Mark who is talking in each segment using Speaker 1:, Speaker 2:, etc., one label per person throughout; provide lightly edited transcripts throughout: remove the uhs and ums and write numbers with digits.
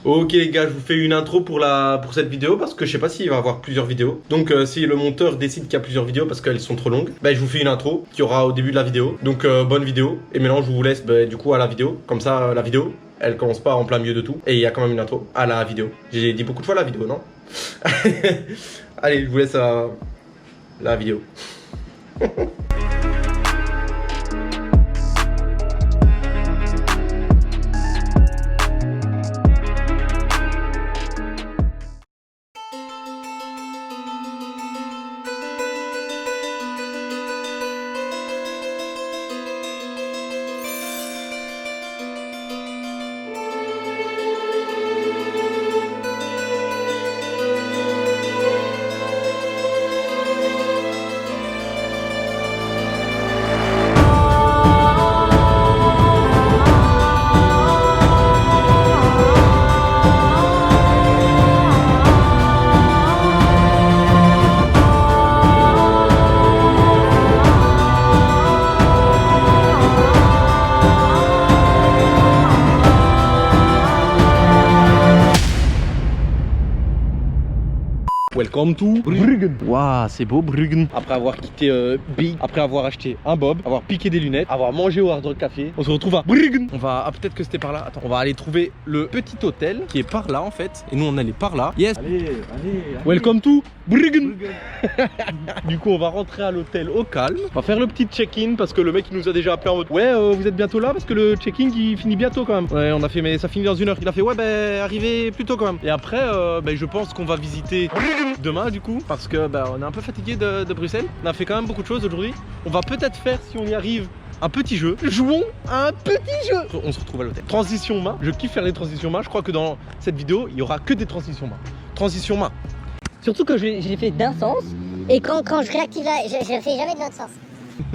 Speaker 1: Ok les gars, je vous fais une intro pour cette vidéo parce que je sais pas s'il va y avoir plusieurs vidéos. Donc si le monteur décide qu'il y a plusieurs vidéos parce qu'elles sont trop longues, bah, je vous fais une intro qui aura au début de la vidéo. Donc bonne vidéo. Et maintenant je vous laisse du coup à la vidéo. Comme ça la vidéo, elle commence pas en plein milieu de tout. Et il y a quand même une intro à la vidéo. J'ai dit beaucoup de fois la vidéo, non? Allez, je vous laisse à la vidéo. Welcome to Bruggen. Waouh, c'est beau Bruggen. Après avoir quitté Big, après avoir acheté un bob, avoir piqué des lunettes, avoir mangé au Hard Rock Café, on se retrouve à Bruggen. On va, peut-être que c'était par là. Attends, on va aller trouver le petit hôtel qui est par là en fait. Et nous on allait par là. Yes. Allez. Welcome to Bruggen. Du coup on va rentrer à l'hôtel au calme. On va faire le petit check-in parce que le mec il nous a déjà appelé en mode ouais vous êtes bientôt là parce que le check-in il finit bientôt quand même. Ouais on a fait mais ça finit dans 1 heure. Il a fait ouais bah arrivez plus tôt quand même. Et après je pense qu'on va visiter demain du coup parce que on est un peu fatigué de Bruxelles. On a fait quand même beaucoup de choses aujourd'hui. On va peut-être faire si on y arrive un petit jeu. Jouons à un petit jeu. On se retrouve à l'hôtel. Transition main. Je kiffe faire les transitions main. Je crois que dans cette vidéo il y aura que des transitions main. Transition main.
Speaker 2: Surtout que je l'ai fait d'un sens et quand je réactive là, je le fais jamais de l'autre sens.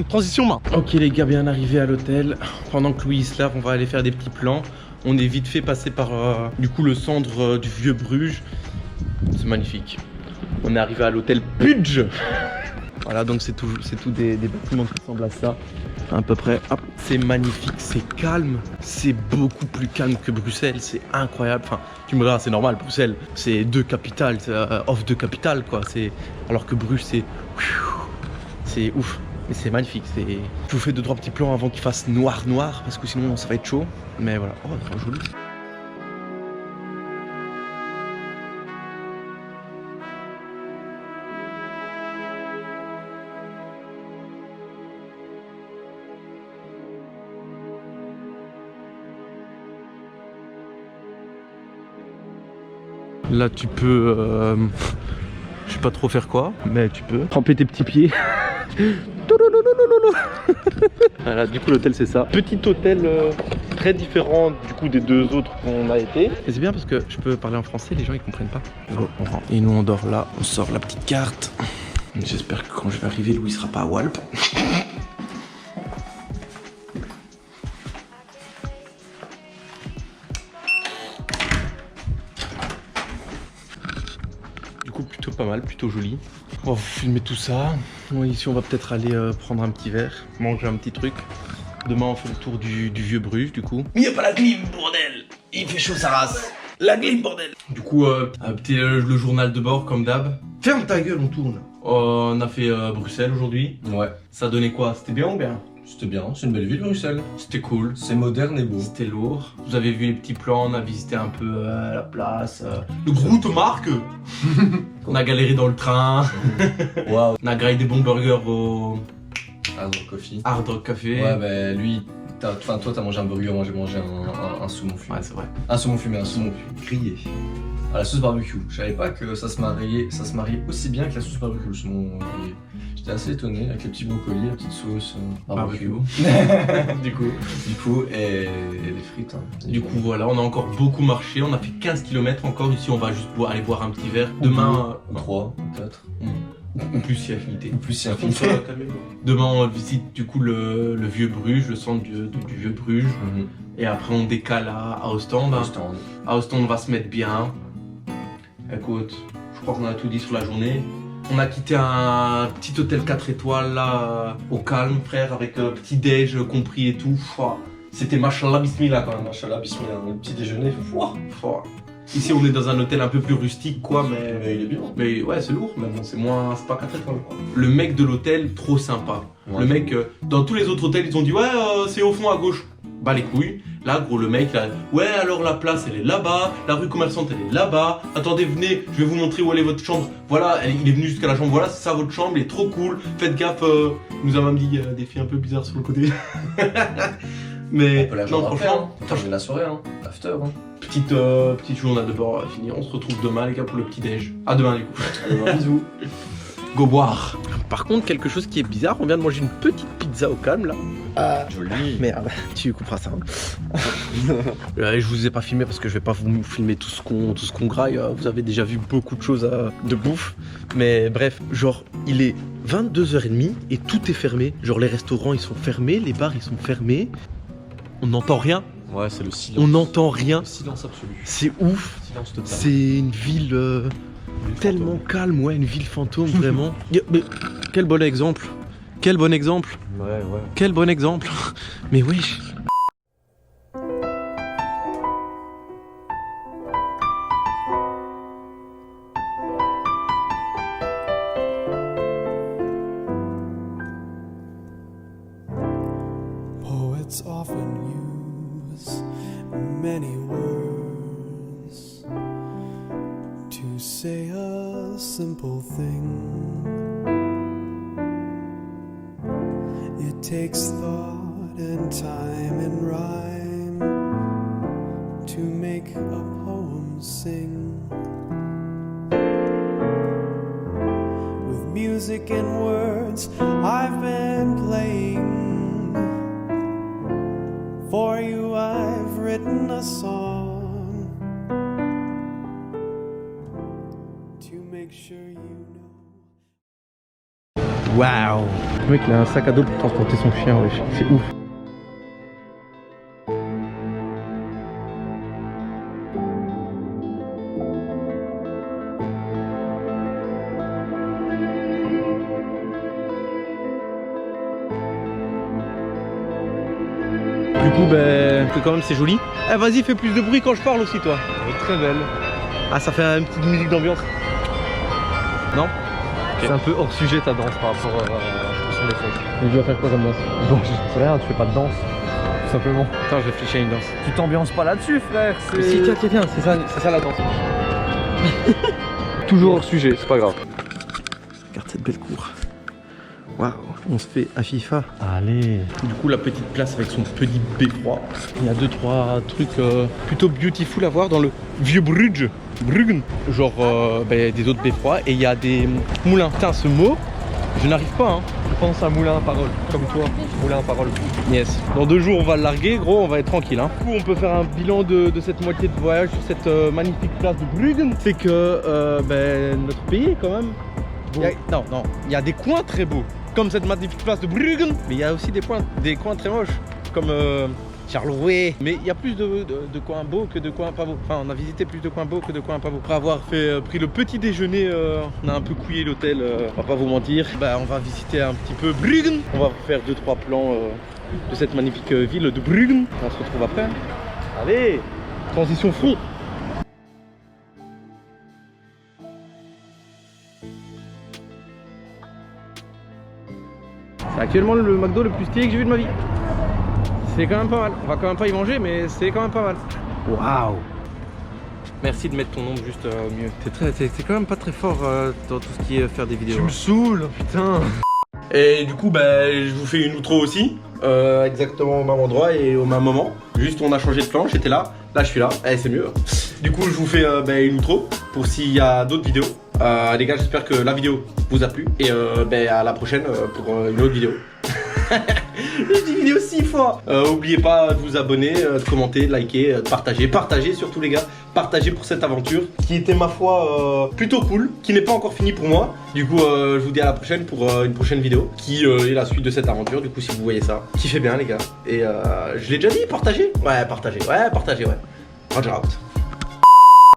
Speaker 1: Transition main. Ok les gars, bien arrivé à l'hôtel. Pendant que Louis se lave, on va aller faire des petits plans. On est vite fait passer par du coup le centre du vieux Bruges. C'est magnifique. On est arrivé à l'hôtel Pudge. Voilà, donc c'est tout des bâtiments qui ressemblent à ça. À peu près. C'est magnifique, c'est calme. C'est beaucoup plus calme que Bruxelles. C'est incroyable. Enfin, tu me diras, c'est normal. Bruxelles, c'est deux capitales, off deux capitales quoi. Alors que Bruges, c'est ouf. Mais c'est magnifique. Je vous fais 2-3 petits plans avant qu'il fasse noir parce que sinon ça va être chaud. Mais voilà. Oh, c'est joli. Là tu peux, je sais pas trop faire quoi, mais tu peux tremper tes petits pieds. Voilà, du coup l'hôtel c'est ça. Petit hôtel très différent du coup des deux autres qu'on a été. Et c'est bien parce que je peux parler en français, les gens ils comprennent pas. Bon, on rentre. Et nous on dort là, on sort la petite carte. J'espère que quand je vais arriver, Louis sera pas à Walp. Plutôt pas mal, plutôt joli. On va filmer tout ça. Oui, ici on va peut-être aller prendre un petit verre, manger un petit truc. Demain on fait le tour du vieux Bruges du coup. Il n'y a pas la clim bordel. Il fait chaud sa race. La clim bordel. Du coup le journal de bord comme d'hab. Ferme ta gueule, on tourne. On a fait Bruxelles aujourd'hui. Ouais. Ça donnait quoi? C'était bien ou bien?
Speaker 3: C'était bien, c'est une belle ville Bruxelles.
Speaker 1: C'était cool.
Speaker 3: C'est moderne et beau.
Speaker 1: C'était lourd. Vous avez vu les petits plans, on a visité un peu la place. Le Groot Marque. On a galéré dans le train.
Speaker 3: Waouh.
Speaker 1: On a grillé des bons burgers au
Speaker 3: Hard Rock Café.
Speaker 1: Ouais,
Speaker 3: bah lui, toi t'as mangé un burger, moi j'ai mangé un saumon fumé.
Speaker 1: Ouais, c'est vrai.
Speaker 3: Un saumon fumé, un saumon grillé. À la sauce barbecue. Je savais pas que ça se mariait aussi bien que la sauce barbecue, le saumon grillé. J'étais assez étonné avec les petits brocolis, la petite sauce barbecue. du coup, et les frites. Hein.
Speaker 1: Du coup, voilà, on a encore beaucoup marché. On a fait 15 km encore. Ici, on va juste aller boire un petit verre. Demain,
Speaker 3: 3 ou 4.
Speaker 1: Ou plus si affinité.
Speaker 3: Ou plus si affinité.
Speaker 1: Demain, on visite du coup le vieux Bruges, le centre du vieux Bruges. Et après, on décale à Ostende. À Ostende, on va se mettre bien. Écoute, je crois qu'on a tout dit sur la journée. On a quitté un petit hôtel 4 étoiles là, au calme frère, avec petit déj compris et tout. C'était machallah bismillah quand même.
Speaker 3: Machallah bismillah, le petit déjeuner.
Speaker 1: Ici on est dans un hôtel un peu plus rustique quoi,
Speaker 3: Mais il est bien.
Speaker 1: mais ouais c'est lourd, mais bon c'est moins, c'est pas 4 étoiles quoi. Le mec de l'hôtel trop sympa.
Speaker 3: Ouais.
Speaker 1: Le mec dans tous les autres hôtels ils ont dit ouais c'est au fond à gauche. Bah les couilles. Là gros le mec là, ouais alors la place elle est là-bas, la rue commerçante elle est là-bas. Attendez venez, je vais vous montrer où elle est votre chambre. Voilà, il est venu jusqu'à la chambre. Voilà c'est ça votre chambre, elle est trop cool. Faites gaffe, il nous a même dit des filles un peu bizarres sur le côté. Mais
Speaker 3: On peut la
Speaker 1: non
Speaker 3: joindre
Speaker 1: franchement,
Speaker 3: après, hein. Terminer la soirée, hein. After, hein.
Speaker 1: petite journée de bord finie. On se retrouve demain les gars pour le petit déj. À demain du coup.
Speaker 3: Allez, bisous.
Speaker 1: Go boire. Par contre quelque chose qui est bizarre, on vient de manger une petite pizza au calme là.
Speaker 3: Joli.
Speaker 1: Merde, tu couperas ça. Je vous ai pas filmé parce que je vais pas vous filmer tout ce qu'on graille. Vous avez déjà vu beaucoup de choses de bouffe. Mais bref, genre il est 22h30 et tout est fermé. Genre les restaurants ils sont fermés, les bars ils sont fermés. On n'entend rien.
Speaker 3: Ouais, c'est le silence.
Speaker 1: On n'entend rien.
Speaker 3: Le silence absolu.
Speaker 1: C'est ouf.
Speaker 3: Silence total.
Speaker 1: C'est une ville tellement calme, ouais, une ville fantôme vraiment. Mais quel bon exemple. Quel bon exemple.
Speaker 3: Ouais.
Speaker 1: Quel bon exemple. Mais wesh.
Speaker 4: Poets often use many words to say a simple thing. It takes thought and time and rhyme to make a poem sing. With music and words I've been playing. For you I've written a song to make sure you know.
Speaker 1: Waouh. Le mec il a un sac à dos pour transporter son chien, wesh. C'est ouf. Du coup, ben, quand même c'est joli. Eh vas-y, fais plus de bruit quand je parle aussi toi. Elle est très belle. Ah, ça fait une petite musique d'ambiance. Non?
Speaker 3: C'est un peu hors sujet ta danse par rapport à son message.
Speaker 1: Mais tu vas faire quoi comme danse?
Speaker 3: Bon, je sais rien, tu fais pas de danse. Tout simplement.
Speaker 1: Attends, je réfléchis à une danse.
Speaker 3: Tu t'ambiances pas là-dessus, frère. C'est...
Speaker 1: Si, tiens, c'est ça la danse.
Speaker 3: Toujours hors sujet, c'est pas grave.
Speaker 1: Regarde cette belle cour. Waouh, on se fait à FIFA.
Speaker 3: Allez.
Speaker 1: Du coup, la petite place avec son petit beffroi. Il y a 2-3 trucs plutôt beautiful à voir dans le vieux Bruges. Bruggen. Genre des autres beffrois. Et il y a des moulins. Putain, ce mot, je n'arrive pas. Hein.
Speaker 3: Je pense à moulin à parole, comme toi. Moulin à parole.
Speaker 1: Yes. Dans 2 jours, on va le larguer. Gros, on va être tranquille. Hein. Du coup, on peut faire un bilan de cette moitié de voyage sur cette magnifique place de Bruggen. C'est que notre pays est quand même... Il y a des coins très beaux. Comme cette magnifique place de Bruggen, mais il y a aussi des coins très moches, comme Charleroi. Mais il y a plus de coins beaux que de coins pas beaux. Enfin, on a visité plus de coins beaux que de coins pas beaux. Après avoir pris le petit déjeuner, on a un peu couillé l'hôtel, on va pas vous mentir. On va visiter un petit peu Bruggen. On va faire 2-3 plans de cette magnifique ville de Bruggen. On se retrouve après. Allez, transition fond. C'est actuellement le McDo le plus stylé que j'ai vu de ma vie. C'est quand même pas mal. On va quand même pas y manger, mais c'est quand même pas mal. Waouh. Merci de mettre ton nom juste mieux. T'es quand même pas très fort dans tout ce qui est faire des vidéos.
Speaker 3: Tu me saoules, putain.
Speaker 1: Et du coup, je vous fais une outro aussi. Exactement au même endroit et au même moment. Juste on a changé de plan, j'étais là. Là je suis là, c'est mieux. Du coup je vous fais une outro pour s'il y a d'autres vidéos. Les gars, j'espère que la vidéo vous a plu. Et à la prochaine pour une autre vidéo. Je dis vidéo 6 fois. Oubliez pas de vous abonner, de commenter, de liker, de partager. Partagez surtout les gars. Partagez pour cette aventure qui était ma foi plutôt cool, qui n'est pas encore finie pour moi. Du coup je vous dis à la prochaine pour une prochaine vidéo qui est la suite de cette aventure. Du coup si vous voyez ça, kiffez bien les gars. Et je l'ai déjà dit, partagez. Ouais, partagez. Roger out.